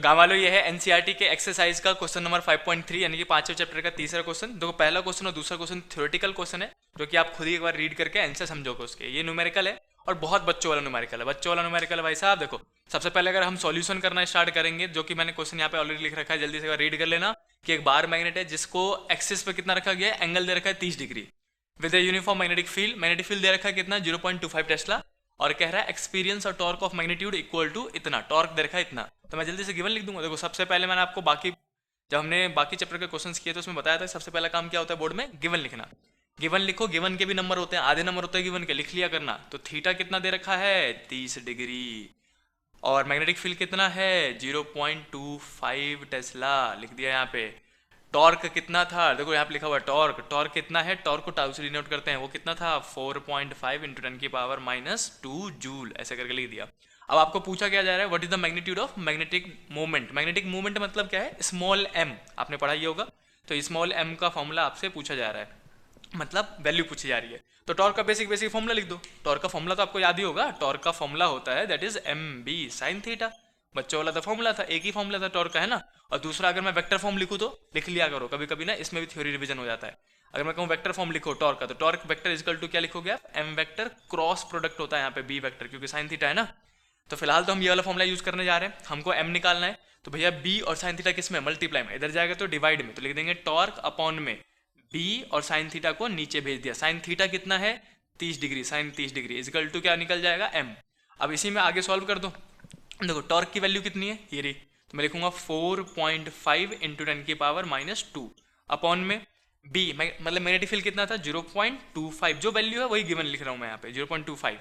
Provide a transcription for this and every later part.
गाँव वालों ये है एनसीईआरटी के एक्सरसाइज का क्वेश्चन नंबर 5.3 यानी कि 5वें चैप्टर का तीसरा क्वेश्चन। देखो पहला क्वेश्चन और दूसरा क्वेश्चन थ्योरेटिकल क्वेश्चन है जो कि आप खुद ही एक बार रीड करके आंसर समझोगे उसके। ये न्यूमेरिकल है और बहुत बच्चों वाला न्यूमेरिकल है। बच्चों वाला न्यूमेरिकल भाई साहब देखो, सबसे पहले अगर हम सॉल्यूशन करना स्टार्ट करेंगे, जो कि मैंने क्वेश्चन यहाँ पे ऑलरेडी लिख रखा है, जल्दी से रीड कर लेना कि एक बार मैग्नेट है जिसको एक्सिस पे कितना रखा गया है, एंगल दे रखा है 30 degree with a uniform magnetic field. Magnetic field दे रखा है कितना 0.25 टेस्ला और कह रहा है एक्सपीरियंस और torque of magnitude equal to इतना, टॉर्क दे रखा है इतना। तो मैं जल्दी से गिवन लिख दूंगा। देखो सबसे पहले मैंने आपको जब हमने बाकी चैप्टर के क्वेश्चंस किए तो उसमें बताया था सबसे पहला काम क्या होता है बोर्ड में, गिवन लिखना। गिवन लिखो, गिवन के भी नंबर होते हैं, आधे नंबर होते हैं गिवन के, लिख लिया करना। तो थीटा कितना दे रखा है 30 डिग्री और मैग्नेटिक फील्ड कितना है 0.25 टेस्ला, लिख दिया यहाँ पे। टॉर्क कितना था, देखो यहाँ पे लिखा हुआ है टॉर्क, टॉर्क कितना है, टॉर्क को टाउ से डिनोट करते हैं, वो कितना था 4.5 इंटू 10⁻⁻2 जूल, ऐसे करके लिख दिया। अब आपको पूछा क्या जा रहा है, what is the magnitude of magnetic movement. Magnetic movement मतलब क्या है, स्मॉल एम, आपने पढ़ा ही होगा। तो स्मॉल एम का फॉर्मूला आपसे पूछा जा रहा है, मतलब वैल्यू पूछी जा रही है। तो टॉर्क का बेसिक फॉर्मूला लिख दो। टॉर्क का फॉर्मूला तो आपको याद ही होगा, टॉर्क का फॉर्मूला होता है that is M B sine theta. बच्चों वाला तो फॉर्मूला था, एक ही फॉर्मूला था टॉर्क का, है ना। और दूसरा अगर मैं वेक्टर फॉर्म लिखूँ तो लिख लिया करो, कभी कभी ना इसमें भी थ्योरी रिवीजन हो जाता है। अगर मैं कहूँ वेक्टर फॉर्म लिखो टॉर्क का, तो टॉर्क वेक्टर इक्वल टू क्या लिखोगे आप, एम वेक्टर क्रॉस प्रोडक्ट होता है यहाँ पे बी वेक्टर, क्योंकि साइन थीटा है ना। तो फिलहाल तो हम ये वाला फॉर्मूला यूज करने जा रहे हैं, हमको एम निकालना है। तो भैया बी और साइन थीटा किस में, मल्टीप्लाई में, इधर जाएगा तो डिवाइड में, तो लिख देंगे टॉर्क अपॉन में बी और साइन थीटा को नीचे भेज दिया। साइन थीटा कितना है 30 degree, sine 30 degree equal to क्या निकल जाएगा एम। अब इसी में आगे सॉल्व कर दो। देखो टॉर्क की वैल्यू कितनी है ये रही, तो मैं लिखूंगा 4.5 इंटू 10⁻⁻2 अपॉन में बी, मतलब मैग्नेटिक फील्ड कितना था 0.25, जो वैल्यू है वही गिवन लिख रहा हूं मैं यहाँ पे 0.25।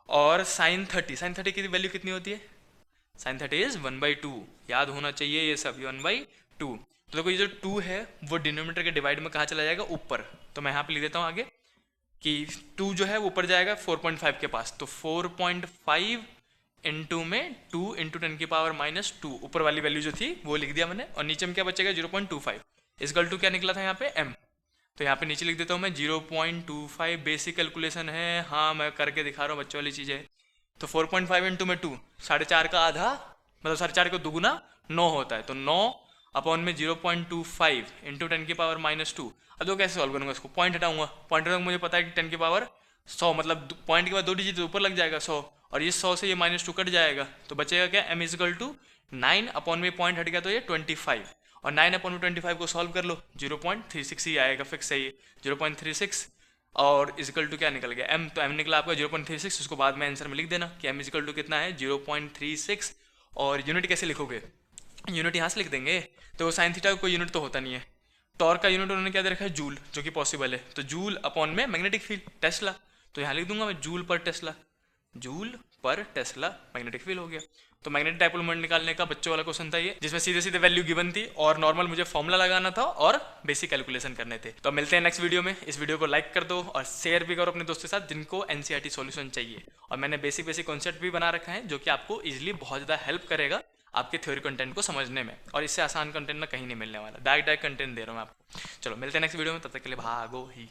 और साइन 30 की वैल्यू कितनी होती है, साइन 30 इज 1/2, याद होना चाहिए ये सब, 1/2। तो देखो ये जो 2 है वो डिनोमिनेटर के डिवाइड में कहाँ चला जाएगा, ऊपर। तो मैं यहाँ पे लिख देता हूँ आगे कि 2 जो है वो ऊपर जाएगा 4.5 के पास, तो 4.5 इंटू में 2 इंटू 10⁻⁻2, ऊपर वाली वैल्यू जो थी वो लिख दिया मैंने। और नीचे में क्या बचेगा 0.25 इक्वल टू क्या निकला था यहाँ पे एम। तो यहाँ पे नीचे लिख देता हूँ मैं 0.25, बेसिक कैलकुलेशन है, हाँ मैं करके दिखा रहा हूँ बच्चों वाली चीज़ें। तो 4.5 इंटू में 2, 4.5 का आधा मतलब 4.5 को दुगुना 9 होता है, तो 9 अपॉन में 0.25 इंटू 10⁻⁻2। अब तो कैसे सॉल्व करूंगा इसको, पॉइंट हटाऊंगा, पॉइंट हटाऊंगा, मुझे पता है कि 10⁻100 मतलब पॉइंट के बाद 2 डिजिट ऊपर लग जाएगा 100, और ये 100 से ये -2 कट जाएगा, तो बचेगा क्या m इक्वल टू 9 अपॉन में पॉइंट हट गया तो ये 25, और 9 अपॉन में 25 को सॉल्व कर लो 0.36 ही आएगा, फिक्स है ये 0.36। और इक्वल टू क्या निकल गया m, तो m निकला आपका 0.36, उसको बाद में आंसर में लिख देना कि m इक्वल टू कितना है 0.36। और यूनिट कैसे लिखोगे, यूनिट यहाँ से लिख देंगे। तो साइन थीटा का कोई यूनिट तो होता नहीं है, टॉर्क का यूनिट उन्होंने क्या दे रखा है जूल, जो कि पॉसिबल है, तो जूल अपॉन में मैग्नेटिक फील्ड टेस्ला, तो यहाँ लिख दूंगा मैं जूल पर टेस्ला, जूल पर टेस्ला मैग्नेटिक फील्ड हो गया। तो मैग्नेटिक डाइपोल मोमेंट निकालने का बच्चों वाला क्वेश्चन था ये, जिसमें सीधे सीधे वैल्यू गिवन थी और नॉर्मल मुझे फॉर्मूला लगाना था और बेसिक कैलकुलेशन करने थे। तो मिलते हैं नेक्स्ट वीडियो में। इस वीडियो को लाइक कर दो और शेयर भी करो अपने दोस्तों के साथ जिनको एनसीईआरटी सॉल्यूशन चाहिए। और मैंने बेसिक कॉन्सेप्ट भी बना रखा है जो कि आपको इजिली बहुत ज़्यादा हेल्प करेगा आपके थ्योरी कंटेंट को समझने में, और इससे आसान कंटेंट ना कहीं नहीं मिलने वाला, डायरेक्ट कंटेंट दे रहा हूँ मैं आपको। चलो मिलते हैं नेक्स्ट वीडियो में, तब तक के लिए भागो ही।